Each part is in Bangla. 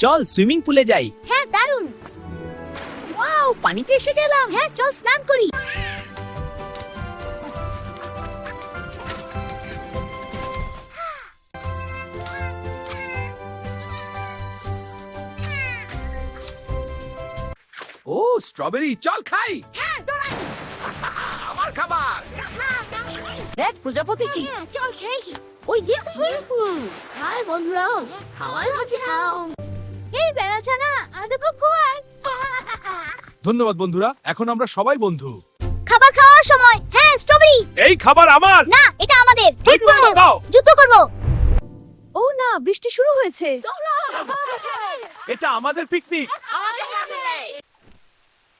চল সুইমিং পুলে যাই। হ্যাঁ দারুণ। ওয়াও, পানিতে এসে গেলাম। হ্যাঁ চল স্নান করি। ও স্ট্রবেরি, চল খাই। হ্যাঁ দৌড়াই। আমার খাবার। দেখ প্রজাপতি কি। চল খেয়েছি। ওই যে সুইমিং পুল। হাই বন্ধুরা, খাওয়াই মজা খাও। এই বেড়াছানা আমাদেরকে খোয়াই। ধন্যবাদ বন্ধুরা, এখন আমরা সবাই বন্ধু। খাবার খাওয়ার সময়। হ্যাঁ স্ট্রবেরি। এই খাবার আমার। না এটা আমাদের। ঠিক ঠিক করে দাও। যুদ্ধ করব। ও না, বৃষ্টি শুরু হয়েছে। এটা আমাদের পিকনিক।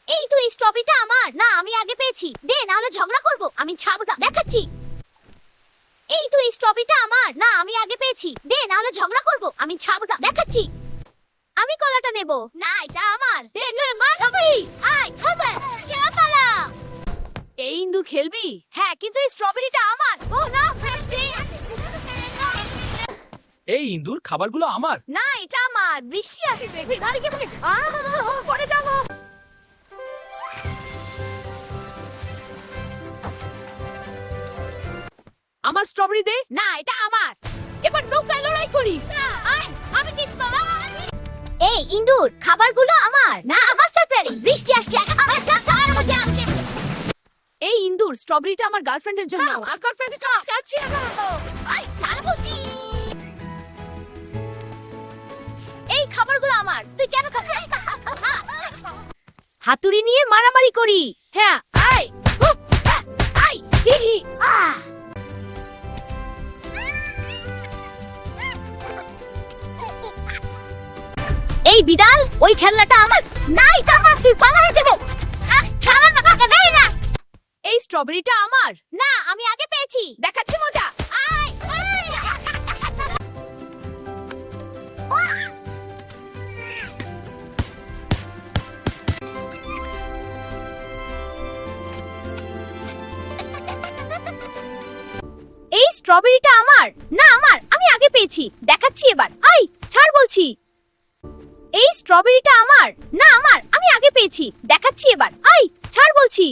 এই তো এই স্ট্রবেরিটা আমার। না আমি আগে পেয়েছি। দে না হলে ঝগড়া করব। আমি ছাবড়া দেখাচ্ছি। এই তো এই স্ট্রবেরিটা আমার। না আমি আগে পেয়েছি। দে না হলে ঝগড়া করব। আমি ছাবড়া দেখাচ্ছি। আমি কলাটা নেব। না এটা আমার। দে নে মার খাবি। আয় খাবে। কে পালা? এই ইন্দুর খেলবি? হ্যাঁ কিন্তু এই স্ট্রবেরিটা আমার। ও না ফ্রেশলি। এই ইন্দুর, খাবারগুলো আমার। না এটা আমার। বৃষ্টি আসছে। দাঁড়িয়ে পড়ে। পড়ে যাব। আমার স্ট্রবেরি দে। না এটা আমার। এবার নৌকায় লড়াই করি। আয় আমি জিতবো। এই ইন্দুর, খাবারগুলো আমার। না আমার স্ট্রবেরি। বৃষ্টি আসছে। আমার চার মধ্যে আসছে। এই ইন্দুর, স্ট্রবেরিটা আমার গার্লফ্রেন্ডের জন্য। আর গার্লফ্রেন্ডে চল কাচ্ছি না। আই ছাড় বলছি। এই খাবারগুলো আমার। তুই কেন খাচ্ছিস? হাতুড়ি নিয়ে মারামারি করি। হ্যাঁ আই। আই হি হি আ। এই বিড়াল, ওই খেলনাটা আমার। না এটা আমার। তুই পালা হয়ে যাবে। ছাড়া না বাবা, দেই না। এই স্ট্রবেরিটা আমার। না আমি আগে পেয়েছি। দেখাচ্ছি মজা। আয় এই স্ট্রবেরিটা আমার। না আমার। আমি আগে পেয়েছি। দেখাচ্ছি এবার। আই ছাড় বলছি। এই স্ট্রবেরিটা আমার। না আমার। আমি আগে পেয়েছি। দেখাচ্ছি এবার। আই ছাড় বলছি।